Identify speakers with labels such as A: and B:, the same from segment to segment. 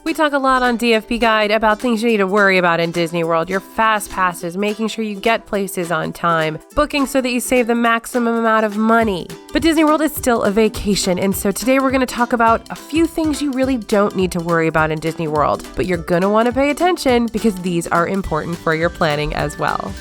A: We talk a lot on DFP Guide about things you need to worry about in Disney World. Your fast passes, making sure you get places on time, booking so that you save the maximum amount of money. But Disney World is still a vacation, and so today we're going to talk about a few things you really don't need to worry about in Disney World. But you're going to want to pay attention because these are important for your planning as well.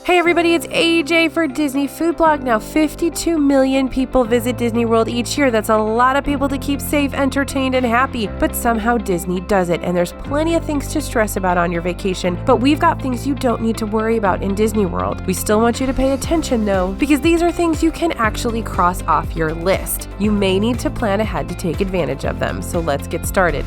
A: Hey everybody, it's AJ for Disney Food Blog. Now 52 million people visit Disney World each year. That's a lot of people to keep safe, entertained, and happy. But somehow Disney does it, and there's plenty of things to stress about on your vacation. But we've got things you don't need to worry about in Disney World. We still want you to pay attention though, because these are things you can actually cross off your list. You may need to plan ahead to take advantage of them, so let's get started.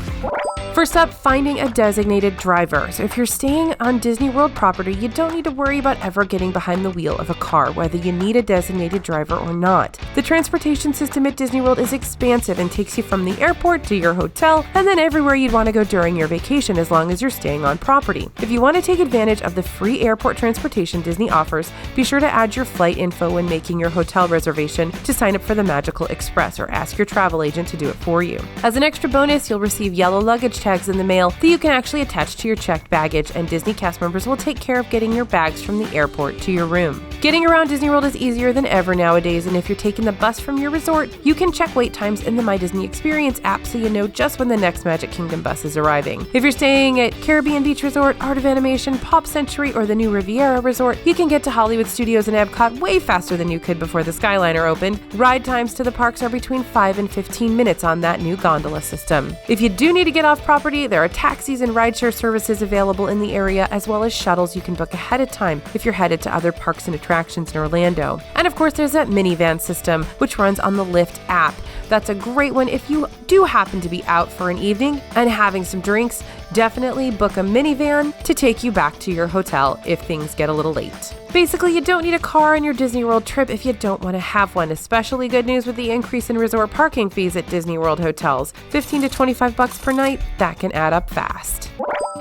A: First up, finding a designated driver. So if you're staying on Disney World property, you don't need to worry about ever getting behind the wheel of a car, whether you need a designated driver or not. The transportation system at Disney World is expansive and takes you from the airport to your hotel and then everywhere you'd want to go during your vacation as long as you're staying on property. If you want to take advantage of the free airport transportation Disney offers, be sure to add your flight info when making your hotel reservation to sign up for the Magical Express or ask your travel agent to do it for you. As an extra bonus, you'll receive yellow luggage tags in the mail that you can actually attach to your checked baggage, and Disney cast members will take care of getting your bags from the airport to your room. Getting around Disney World is easier than ever nowadays, and if you're taking the bus from your resort, you can check wait times in the My Disney Experience app so you know just when the next Magic Kingdom bus is arriving. If you're staying at Caribbean Beach Resort, Art of Animation, Pop Century, or the new Riviera Resort, you can get to Hollywood Studios and Epcot way faster than you could before the Skyliner opened. Ride times to the parks are between 5 and 15 minutes on that new gondola system. If you do need to get off property, there are taxis and rideshare services available in the area, as well as shuttles you can book ahead of time if you're headed to other parks and attractions in Orlando. And of course, there's that minivan system, which runs on the Lyft app. That's a great one if you do happen to be out for an evening and having some drinks. Definitely book a minivan to take you back to your hotel if things get a little late. Basically, you don't need a car on your Disney World trip if you don't want to have one. Especially good news with the increase in resort parking fees at Disney World hotels. $15 to $25 per night, that can add up fast.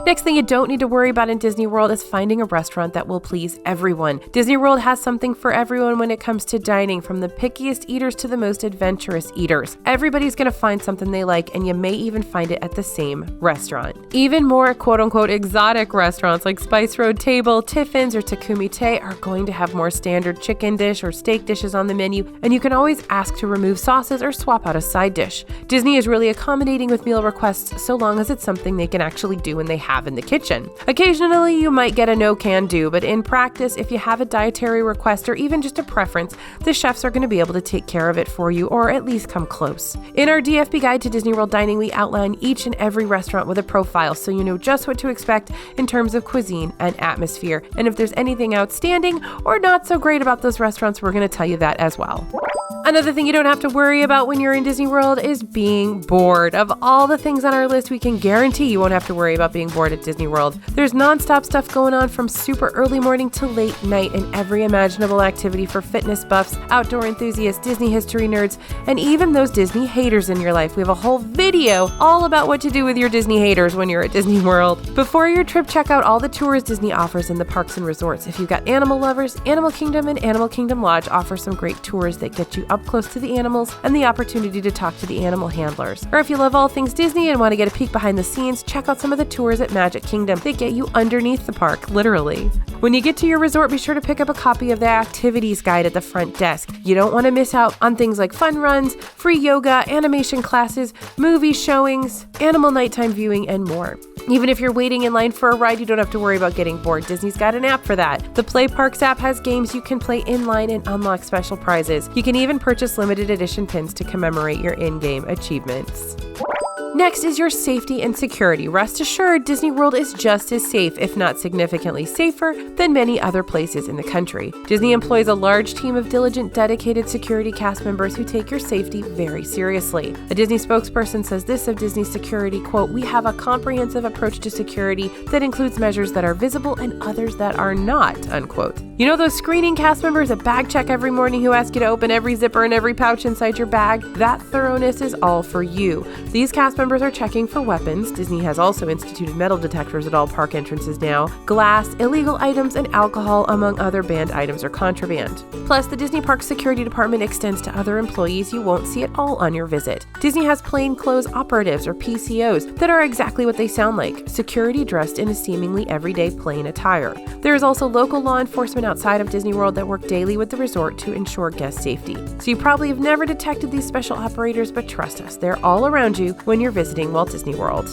A: Next thing you don't need to worry about in Disney World is finding a restaurant that will please everyone. Disney World has something for everyone when it comes to dining, from the pickiest eaters to the most adventurous eaters. Everybody's going to find something they like, and you may even find it at the same restaurant. Even more quote-unquote exotic restaurants like Spice Road Table, Tiffin's, or Takumi Te are going to have more standard chicken dish or steak dishes on the menu, and you can always ask to remove sauces or swap out a side dish. Disney is really accommodating with meal requests so long as it's something they can actually do when they have in the kitchen. Occasionally, you might get a no can do, but in practice, if you have a dietary request or even just a preference, the chefs are going to be able to take care of it for you, or at least come close. In our DFP Guide to Disney World Dining, we outline each and every restaurant with a profile so you know just what to expect in terms of cuisine and atmosphere. And if there's anything outstanding or not so great about those restaurants, we're going to tell you that as well. Another thing you don't have to worry about when you're in Disney World is being bored. Of all the things on our list, we can guarantee you won't have to worry about being bored at Disney World. There's nonstop stuff going on from super early morning to late night, and every imaginable activity for fitness buffs, outdoor enthusiasts, Disney history nerds, and even those Disney haters in your life. We have a whole video all about what to do with your Disney haters when you're at Disney World. Before your trip, check out all the tours Disney offers in the parks and resorts. If you've got animal lovers, Animal Kingdom and Animal Kingdom Lodge offer some great tours that get you up close to the animals and the opportunity to talk to the animal handlers. Or if you love all things Disney and want to get a peek behind the scenes, check out some of the tours at Magic Kingdom that get you underneath the park, literally. When you get to your resort, be sure to pick up a copy of the activities guide at the front desk. You don't want to miss out on things like fun runs, free yoga, animation classes, movie showings, animal nighttime viewing, and more. Even if you're waiting in line for a ride, you don't have to worry about getting bored. Disney's got an app for that. The Play Parks app has games you can play in line and unlock special prizes. You can even purchase limited edition pins to commemorate your in-game achievements. Next is your safety and security. Rest assured, Disney World is just as safe, if not significantly safer, than many other places in the country. Disney employs a large team of diligent, dedicated security cast members who take your safety very seriously. A Disney spokesperson says this of Disney security, quote, "We have a comprehensive approach to security that includes measures that are visible and others that are not," unquote. You know those screening cast members at bag check every morning who ask you to open every zipper and every pouch inside your bag? That thoroughness is all for you. These cast members are checking for weapons. Disney has also instituted metal detectors at all park entrances now, glass, illegal items, and alcohol, among other banned items or contraband. Plus, the Disney Park Security Department extends to other employees you won't see at all on your visit. Disney has plainclothes operatives or PCOs that are exactly what they sound like, security dressed in a seemingly everyday plain attire. There is also local law enforcement outside of Disney World that work daily with the resort to ensure guest safety. So you probably have never detected these special operators, but trust us, they're all around you when you're visiting Walt Disney World.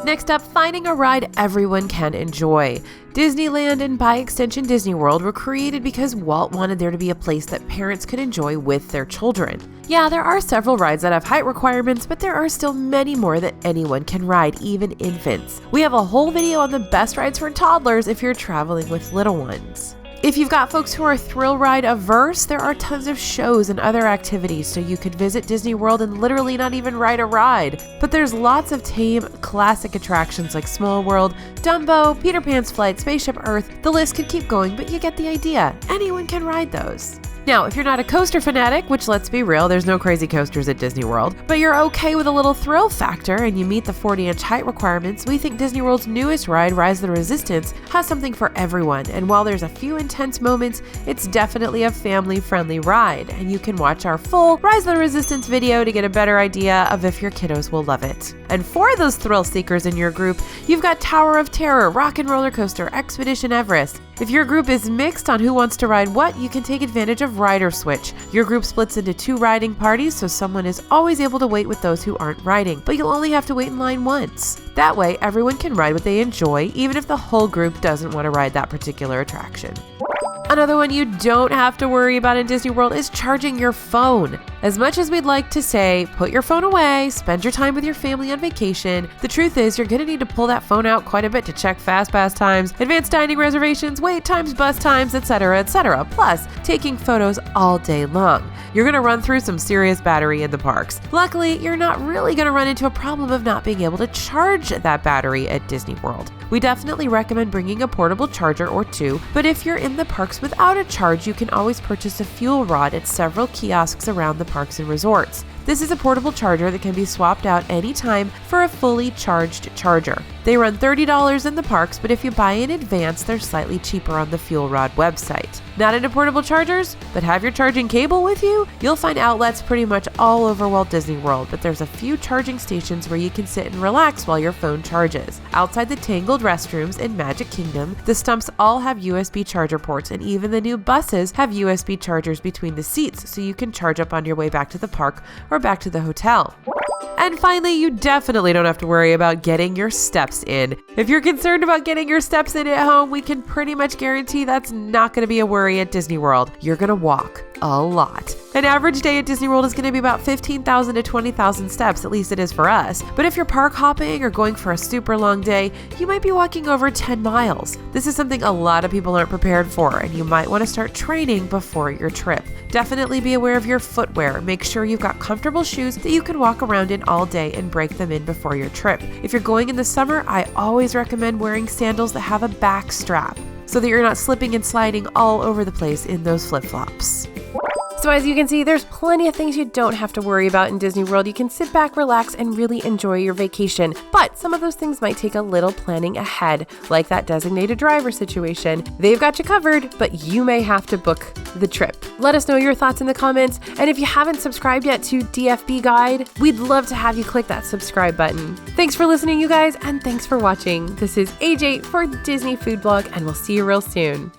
A: Next up, finding a ride everyone can enjoy. Disneyland and by extension Disney World were created because Walt wanted there to be a place that parents could enjoy with their children. Yeah, there are several rides that have height requirements, but there are still many more that anyone can ride, even infants. We have a whole video on the best rides for toddlers if you're traveling with little ones. If you've got folks who are thrill ride averse, there are tons of shows and other activities, so you could visit Disney World and literally not even ride a ride. But there's lots of tame, classic attractions like Small World, Dumbo, Peter Pan's Flight, Spaceship Earth. The list could keep going, but you get the idea. Anyone can ride those. Now, if you're not a coaster fanatic, which let's be real, there's no crazy coasters at Disney World, but you're okay with a little thrill factor and you meet the 40-inch height requirements, we think Disney World's newest ride, Rise of the Resistance, has something for everyone. And while there's a few intense moments, it's definitely a family-friendly ride. And you can watch our full Rise of the Resistance video to get a better idea of if your kiddos will love it. And for those thrill seekers in your group, you've got Tower of Terror, Rock and Roller Coaster, Expedition Everest. If your group is mixed on who wants to ride what, you can take advantage of Rider Switch. Your group splits into 2 riding parties, so someone is always able to wait with those who aren't riding, but you'll only have to wait in line once. That way, everyone can ride what they enjoy, even if the whole group doesn't want to ride that particular attraction. Another one you don't have to worry about in Disney World is charging your phone. As much as we'd like to say, put your phone away, spend your time with your family on vacation, the truth is you're going to need to pull that phone out quite a bit to check FastPass times, advanced dining reservations, wait times, bus times, etc., etc., plus taking photos all day long. You're going to run through some serious battery in the parks. Luckily, you're not really going to run into a problem of not being able to charge that battery at Disney World. We definitely recommend bringing a portable charger or 2, but if you're in the parks without a charge, you can always purchase a fuel rod at several kiosks around the parks and resorts. This is a portable charger that can be swapped out anytime for a fully charged charger. They run $30 in the parks, but if you buy in advance, they're slightly cheaper on the Fuel Rod website. Not into portable chargers, but have your charging cable with you? You'll find outlets pretty much all over Walt Disney World, but there's a few charging stations where you can sit and relax while your phone charges. Outside the tangled restrooms in Magic Kingdom, the stumps all have USB charger ports, and even the new buses have USB chargers between the seats, so you can charge up on your way back to the park or back to the hotel. And finally, you definitely don't have to worry about getting your steps in. If you're concerned about getting your steps in at home, we can pretty much guarantee that's not going to be a worry at Disney World. You're going to walk a lot. An average day at Disney World is going to be about 15,000 to 20,000 steps, at least it is for us. But if you're park hopping or going for a super long day, you might be walking over 10 miles. This is something a lot of people aren't prepared for, and you might want to start training before your trip. Definitely be aware of your footwear. Make sure you've got comfortable shoes that you can walk around in all day and break them in before your trip. If you're going in the summer, I always recommend wearing sandals that have a back strap so that you're not slipping and sliding all over the place in those flip-flops. So as you can see, there's plenty of things you don't have to worry about in Disney World. You can sit back, relax, and really enjoy your vacation. But some of those things might take a little planning ahead, like that designated driver situation. They've got you covered, but you may have to book the trip. Let us know your thoughts in the comments. And if you haven't subscribed yet to DFB Guide, we'd love to have you click that subscribe button. Thanks for listening, you guys, and thanks for watching. This is AJ for Disney Food Blog, and we'll see you real soon.